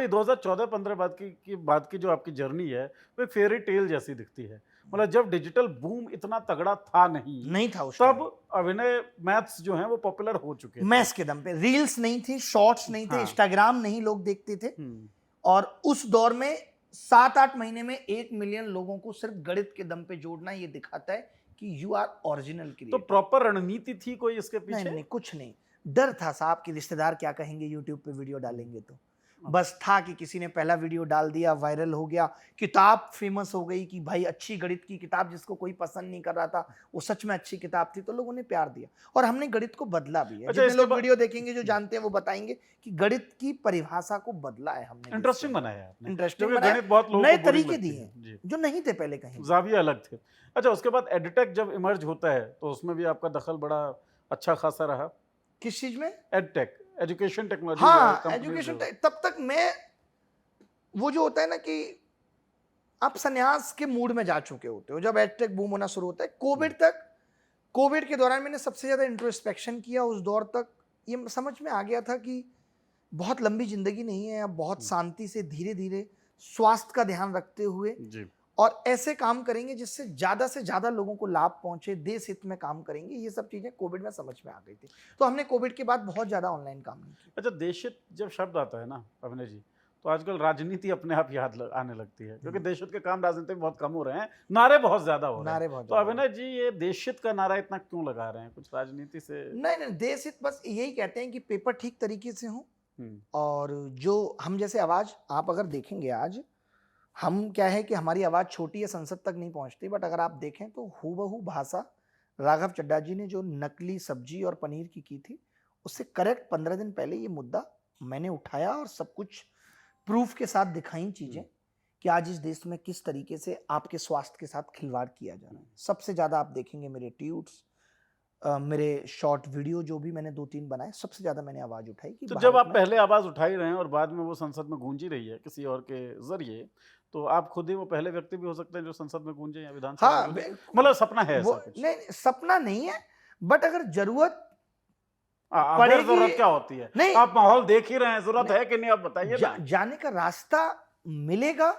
वही 2014-15 बाद की जो आपकी जर्नी है वो एक फेयरी टेल जैसी दिखती है। मतलब जब डिजिटल बूम इतना तगड़ा था नहीं था उस तब टाइम, अभिनय मैथ्स जो हैं वो पॉपुलर हो चुके थे। मैथ्स के दम पे रील्स नहीं थी, शॉर्ट्स नहीं थे, हाँ। इंस्टाग्राम नहीं लोग देखते थे। हुँ। और उस दौर में 7-8 महीने में 1 मिलियन लोगों को सिर्फ गणित के दम पे जोड़ना ये दिखाता है कि यू आर ओरिजिनल तो क्रिएटर। प्रॉपर रणनीति थी कोई इसके नहीं पीछे? नहीं कुछ नहीं, डर था साहब कि रिश्तेदार क्या कहेंगे यूट्यूब पे वीडियो डालेंगे तो। बस था कि किसी ने पहला वीडियो डाल दिया, वायरल हो गया, किताब फेमस हो गई कि भाई अच्छी गणित की किताब जिसको कोई पसंद नहीं कर रहा था वो सच में अच्छी किताब थी, तो लोगों ने प्यार दिया और हमने गणित को बदला भी है। अच्छा, जितने इसके लोग बाद वीडियो देखेंगे जो जानते हैं वो बताएंगे कि गणित की परिभाषा को बदला है हमने। इंटरेस्टिंग बनाया है आपने, इंटरेस्टिंग क्योंकि बनाया, गणित बहुत लोगों नए को बोरिंग तरीके लगती दिए है। जी, जो नहीं थे पहले कहीं भी। ज़ाविये अलग थे। अच्छा, उसके बाद एडटेक जब इमर्ज होता है तो उसमें भी आपका दखल बड़ा अच्छा खासा रहा। किस चीज में? एडटेक, एजुकेशन टेक्नोलॉजी हाँ, कंपनीज एजुकेशन जो। तब तक मैं, वो जो होता है ना कि आप संन्यास के मूड में जा चुके होते हो जब एडटेक बूम होना शुरू होता है। कोविड के दौरान मैंने सबसे ज्यादा इंट्रोस्पेक्शन किया। उस दौर तक ये समझ में आ गया था कि बहुत लंबी जिंदगी नहीं है, अब बहुत शांति से धीरे धीरे स्वास्थ्य का ध्यान रखते हुए जी। और ऐसे काम करेंगे जिससे से ज्यादा लोगों को लाभ पहुंचे, देश हित में काम करेंगे। ये सब चीजें कोविड में समझ में आ गई थी, तो हमने कोविड के बाद बहुत ज्यादा ऑनलाइन काम नहीं किया। अच्छा, देशहित जब शब्द आता है ना अभिनय जी, तो आजकल राजनीति अपने आप आने लगती है, क्योंकि देशहित के काम राजनीति में बहुत कम हो रहे हैं, नारे बहुत ज्यादा हो रहे हैं। नारे बहुत तो ज्यादा। अभिनय जी ये देशहित का नारा इतना क्यों लगा रहे हैं, कुछ राजनीति से? नहीं नहीं, देश हित बस यही कहते हैं कि पेपर ठीक तरीके से हो। हम्म। और जो हम जैसे आवाज आप अगर देखेंगे आज, हम क्या है कि हमारी आवाज छोटी है, संसद तक नहीं पहुंचती, बट अगर आप देखें तो हूबहू भाषा राघव चड्ढा जी ने जो नकली सब्जी और पनीर की थी, उससे करेक्ट 15 दिन पहले ये मुद्दा मैंने उठाया और सब कुछ प्रूफ के साथ दिखाई चीजें कि आज इस देश में किस तरीके से आपके स्वास्थ्य के साथ खिलवाड़ किया जा रहा है। सबसे ज्यादा आप देखेंगे मेरे ट्वीट्स, मेरे शॉर्ट वीडियो जो भी मैंने 2-3 बनाए, सबसे ज्यादा मैंने आवाज उठाई कि तो जब भारत आप में। पहले आवाज उठा ही रहे हैं और बाद में वो संसद में गूंजी रही है किसी और के जरिए, तो आप खुद ही वो पहले व्यक्ति भी हो सकते हैं जो संसद में गूंजे या विधानसभा में हाँ, गूंजे। मतलब सपना है वो ऐसा कुछ? नहीं, सपना नहीं है, बट अगर जरूरत अगर पड़ेगी। जरूरत क्या होती है? नहीं, आप माहौल देख ही रहे हैं, जरूरत है कि नहीं आप बताइए ना। जाने का रास्ता मिलेगा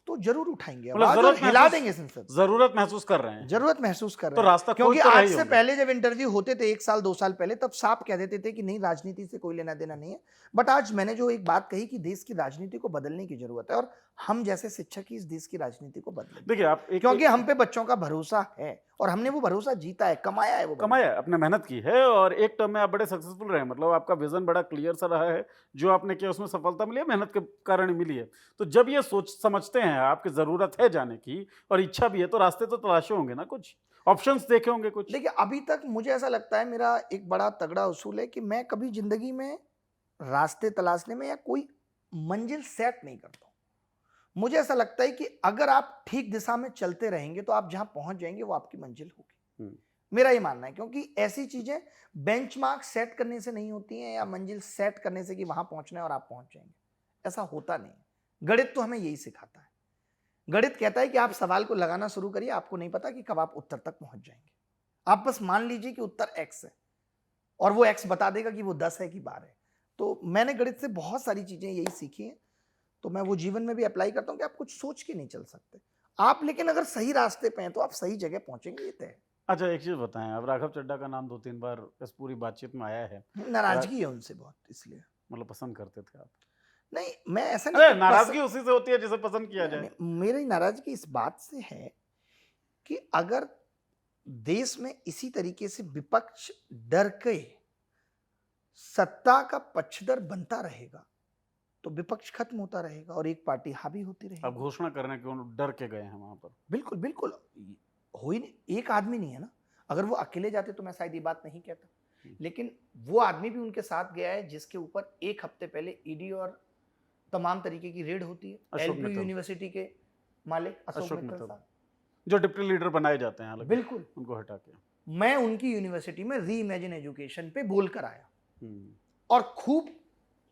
तो जरूर उठाएंगे मतलब आवाज और हिला देंगे संसद। जरूरत महसूस कर रहे हैं। जरूरत महसूस कर तो रहे हैं, रास्ता क्योंकि खोज तो रहे आज ही से होंगे। पहले जब इंटरव्यू होते थे 1 साल 2 साल पहले, तब साफ कह देते थे कि नहीं, राजनीति से कोई लेना देना नहीं है। बट आज मैंने जो एक बात कही कि देश की राजनीति को बदलने की जरूरत है और हम जैसे शिक्षक ही इस देश की राजनीति को बदलेंगे। देखिए आप क्योंकि हम पे बच्चों का भरोसा है और हमने वो भरोसा जीता है, कमाया है वो भरोसा। कमाया, अपने मेहनत की है और एक टर्म में आप बड़े सक्सेसफुल रहे। मतलब आपका विजन बड़ा क्लियर सा रहा है, जो आपने किया उसमें सफलता मिली है, मेहनत के कारण ही मिली है। तो जब ये सोच समझते हैं आपकी जरूरत है जाने की और इच्छा भी है, तो रास्ते तो तलाशे होंगे ना, कुछ ऑप्शंस देखे होंगे कुछ। देखिए, अभी तक मुझे ऐसा लगता है, मेरा एक बड़ा तगड़ा उसूल है कि मैं कभी जिंदगी में रास्ते तलाशने में या कोई मंजिल सेट नहीं करता हूं। मुझे ऐसा लगता है कि अगर आप ठीक दिशा में चलते रहेंगे तो आप जहां पहुंच जाएंगे वो आपकी मंजिल होगी। मेरा ये मानना है, क्योंकि ऐसी चीजें बेंचमार्क सेट करने से नहीं होती हैं या मंजिल सेट करने से कि वहां पहुंचना है और आप पहुंच जाएंगे, ऐसा होता नहीं। गणित तो हमें यही सिखाता है। गणित कहता है कि आप सवाल को लगाना शुरू करिए, आपको नहीं पता कि कब आप उत्तर तक पहुंच जाएंगे। आप बस मान लीजिए कि उत्तर x है और वो x बता देगा कि वो 10 है कि 12 है। तो मैंने गणित से बहुत सारी चीजें यही सीखी हैं, तो मैं वो जीवन में भी अप्लाई करता हूं कि आप कुछ सोच के नहीं चल सकते आप, लेकिन अगर सही रास्ते पे हैं तो आप सही जगह पहुंचेंगे, ये तय है। अच्छा, एक चीज बताएं, अब राघव चड्ढा का नाम 2-3 बार इस पूरी बातचीत में आया है। नाराजगी है उनसे बहुत, इसलिए। मतलब पसंद करते थे आप? नहीं, मैं ऐसा नहीं अरे कि नाराजगी उसी से होती है जिसे पसंद किया नहीं, जाए। मेरी नाराजगी इस बात से है कि अगर देश में इसी तरीके से विपक्ष डर के सत्ता का पक्षधर बनता रहेगा तो विपक्ष खत्म होता रहेगा और एक पार्टी हावी होती रहेगी। अब घोषणा करने के डर के गए हैं वहां पर। बिल्कुल बिल्कुल, हो ही नहीं, एक आदमी नहीं है ना। अगर वो अकेले जाते तो मैं शायद ये बात नहीं कहता, लेकिन वो आदमी भी उनके साथ गया है जिसके ऊपर 1 हफ्ते पहले ईडी और तमाम तरीके की रेड होती है। एलपी यूनिवर्सिटी के मालिक अशोक मित्तल साहब, जो डिप्टी लीडर बनाए जाते हैं, हालांकि बिल्कुल उनको हटा के मैं उनकी यूनिवर्सिटी में री इमेजिन एजुकेशन पे बोलकर आया और खूब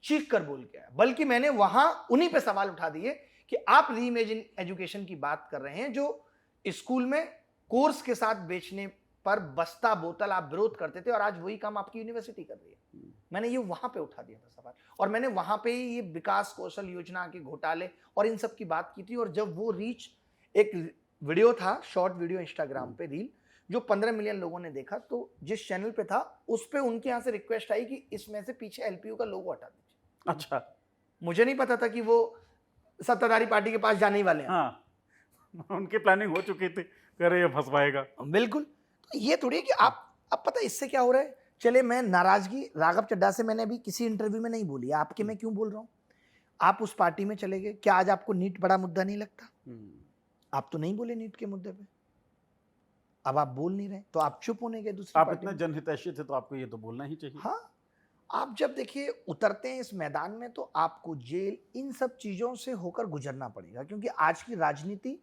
चीख कर बोल के आया। बल्कि मैंने वहां उन्हीं पे सवाल उठा दिए कि आप री इमेजिन एजुकेशन की बात कर रहे हैं, जो स्कूल में कोर्स के साथ बेचने पर बस्ता बोतल आप विरोध करते थे और आज वही काम आपकी यूनिवर्सिटी कर रही है। मैंने ये वहां पे उठा दिया था सवाल, और मैंने वहां पे ही ये विकास कौशल योजना के घोटाले और इन सब की बात की थी। और जब वो रीच, एक वीडियो था, शॉर्ट वीडियो इंस्टाग्राम पे रील, जो 15 मिलियन लोगों ने देखा, तो जिस चैनल पे था उस पे उनके यहाँ से रिक्वेस्ट आई कि इसमें से पीछे एलपीयू का लोगो हटा दीजिए। अच्छा, मुझे नहीं पता था कि वो सत्ताधारी पार्टी के पास जाने ही वाले हैं। हाँ, उनकी प्लानिंग हो चुकी थी, कह रहे ये फंसवाएगा। बिल्कुल। तो ये थोड़ी है कि आप, अब पता है इससे क्या हो रहा है। चले, मैं नाराजगी राघव चड्ढा से मैंने अभी किसी इंटरव्यू में नहीं बोली, आपके मैं क्यों बोल रहा हूँ। आप उस पार्टी में चले गए, क्या आज आपको नीट बड़ा मुद्दा नहीं लगता? आप तो नहीं बोले नीट के मुद्दे पे, अब आप बोल नहीं रहे तो आप चुप होने गए दूसरी आप पार्टी इतने में। जनहितैषी थे तो आपको ये तो बोलना ही चाहिए। हाँ, आप जब देखिए उतरते हैं इस मैदान में तो आपको जेल, इन सब चीजों से होकर गुजरना पड़ेगा, क्योंकि आज की राजनीति,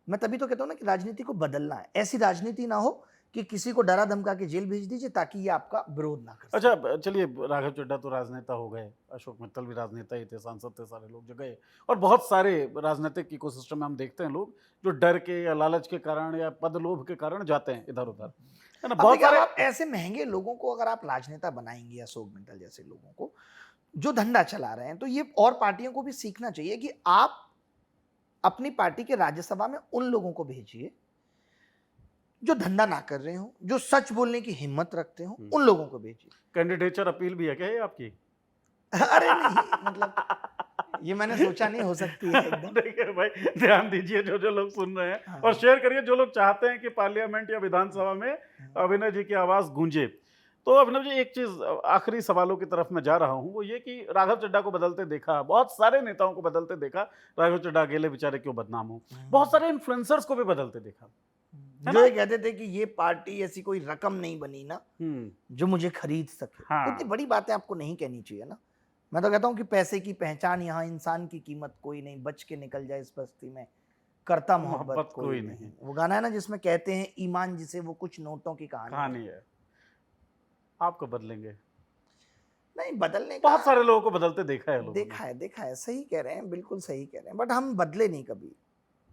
मैं तभी तो कहता हूं ना कि राजनीति को बदलना है। ऐसी राजनीति ना हो कि किसी को डरा धमका के जेल भेज दीजिए ताकि ये आपका विरोध ना कर सके। अच्छा, चलिए, राघव चड्ढा तो राजनेता हो गए, अशोक मित्तल भी राजनेता ही थे, सांसद थे, सारे लोग जो गए, और बहुत सारे राजनीतिक इकोसिस्टम में हम देखते हैं लोग जो डर के या लालच के कारण या पद लोभ के कारण जाते हैं इधर उधर, है ना। अब बहुत देखिए, सारे आप ऐसे महंगे लोगों को अगर आप राजनेता बनाएंगे, अशोक मित्तल जैसे लोगों को जो धंधा चला रहे हैं, तो ये और पार्टियों को भी सीखना चाहिए कि आप अपनी पार्टी के राज्यसभा में उन लोगों को भेजिए जो धंधा ना कर रहे हो, जो सच बोलने की हिम्मत रखते हो, उन लोगों को भेजिए। कैंडिडेचर अपील भी है क्या ये आपकी? अरे नहीं, मतलब ये मैंने सोचा नहीं, हो सकती है एकदम। देखिए भाई, ध्यान दीजिए जो जो लोग सुन रहे हैं, हाँ। और शेयर करिए जो लोग चाहते हैं कि पार्लियामेंट या विधानसभा में अभिनव जी की आवाज गूंजे। तो अभिनव जी, एक चीज आखिरी सवालों की तरफ मैं जा रहा हूं, वो ये कि राघव चड्ढा को बदलते देखा, बहुत सारे नेताओं को बदलते देखा, राघव चड्ढा अकेले बेचारे क्यों बदनाम हो, बहुत सारे इन्फ्लुएंसर्स को भी बदलते देखा, है जो ना? ये कहते थे कि ये पार्टी ऐसी कोई रकम नहीं बनी ना जो मुझे खरीद सके। हाँ। इतनी बड़ी बातें आपको नहीं कहनी चाहिए ना। मैं तो कहता हूँ कि पैसे की पहचान यहाँ, इंसान की कीमत कोई नहीं, बच के निकल जाए इस बस्ती में, करता मोहब्बत कोई नहीं। वो गाना है ना जिसमें कहते हैं ईमान जिसे वो कुछ नोटों की कहानी है। आपको बदलेंगे? नहीं, बदलने का बहुत सारे लोगों को बदलते देखा है लोगों ने। देखा है, सही कह रहे हैं, बिल्कुल सही कह रहे हैं, बट हम बदले नहीं कभी।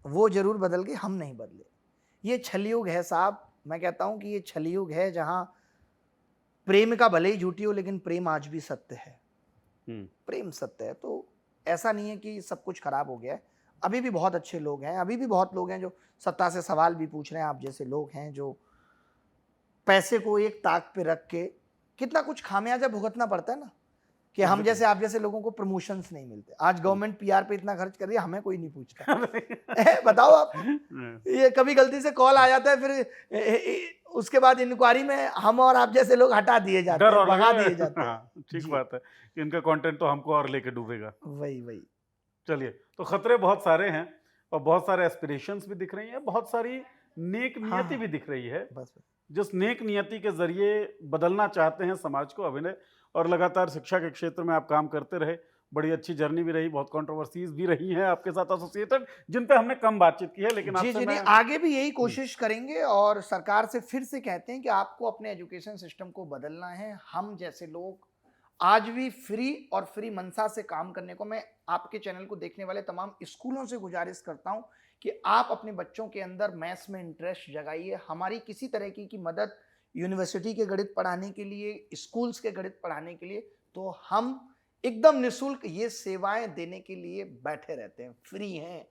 वो जरूर बदल गए, हम नहीं बदले। ये छलयुग है साहब, मैं कहता हूं कि ये छलयुग है जहां प्रेम का भले ही झूठी हो लेकिन प्रेम आज भी सत्य है। प्रेम सत्य है, तो ऐसा नहीं है कि सब कुछ खराब हो गया है। अभी भी बहुत अच्छे लोग हैं, अभी भी बहुत लोग हैं जो सत्ता से सवाल भी पूछ रहे हैं। आप जैसे लोग हैं जो पैसे को एक ताक पे रख के, कितना कुछ खामियाजा भुगतना पड़ता है ना, कि हम जैसे आप जैसे लोगों को प्रमोशंस नहीं मिलते। आज गवर्नमेंट पीआर पे इतना खर्च कर रही है, हमें कोई नहीं पूछता। बताओ आप, ये कभी गलती से कॉल आ जाता है, फिर उसके बाद इंक्वायरी में हम और आप जैसे लोग हटा दिए जाते हैं, भगा दिए जाते हैं। ठीक बात है कि इनका कंटेंट तो हमको और लेके डूबेगा। वही चलिए, तो खतरे बहुत सारे हैं और बहुत सारे एस्पिरेशंस भी दिख रही हैं, बहुत सारी नेक नियति भी दिख रही है। बस जिस नेक नियति के जरिए बदलना चाहते हैं समाज को, अभिनय, और लगातार शिक्षा के क्षेत्र में आप काम करते रहे, बड़ी अच्छी जर्नी भी रही, बहुत कंट्रोवर्सीज भी रही हैं आपके साथ एसोसिएटेड, जिन पे हमने कम बातचीत की है, लेकिन जी आपसे जी नहीं, आगे भी यही कोशिश करेंगे। और सरकार से फिर से कहते हैं कि आपको अपने एजुकेशन सिस्टम को बदलना है। हम जैसे लोग आज भी फ्री और फ्री मनसा से काम करने को, मैं आपके चैनल को देखने वाले तमाम स्कूलों से गुजारिश करता हूं कि आप अपने बच्चों के अंदर मैथ्स में इंटरेस्ट जगाइए। हमारी किसी तरह की मदद यूनिवर्सिटी के गणित पढ़ाने के लिए, स्कूल्स के गणित पढ़ाने के लिए, तो हम एकदम निःशुल्क ये सेवाएं देने के लिए बैठे रहते हैं, फ्री हैं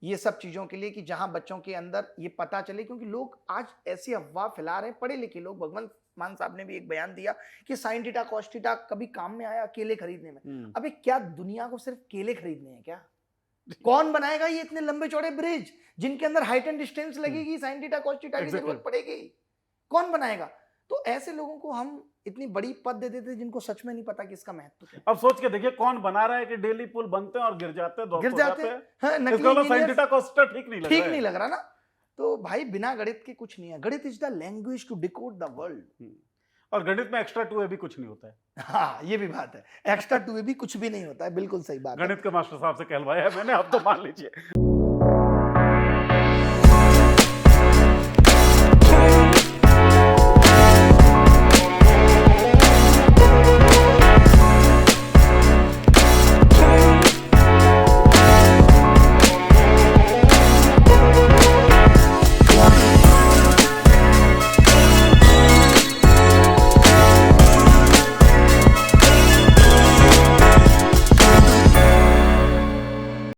ये सब चीज़ों के लिए, कि जहां बच्चों के अंदर ये पता चले। क्योंकि लोग आज ऐसी अफवाह फैला रहे हैं, पढ़े लिखे लोग। भगवंत मान साहब ने भी एक बयान दिया कि साइन थीटा कॉस थीटा कभी काम में आया केले खरीदने में। अबे क्या दुनिया को सिर्फ केले खरीदने हैं क्या? कौन बनाएगा ये इतने लंबे चौड़े ब्रिज जिनके अंदर हाइट एंड डिस्टेंस लगेगी, साइन थीटा कॉस थीटा की जरूरत पड़ेगी? कौन बनाएगा? तो ऐसे लोगों को हम इतनी बड़ी पद दे देते हैं जिनको सच में नहीं पता कि इसका महत्व क्या है। अब सोच के देखिए, कौन बना रहा है कि डेली पुल बनते हैं और गिर जाते हैं, हाँ, ठीक नहीं लग रहा ना। तो भाई बिना गणित के कुछ नहीं है। Ganit is the language to decode the world. और गणित में एक्स्ट्रा 2 भी कुछ नहीं होता है। हाँ, ये भी बात है, एक्स्ट्रा 2 भी कुछ भी नहीं होता है। बिल्कुल सही बात है। गणित के मास्टर साहब से कहलवाया है मैंने, अब तो मान लीजिए।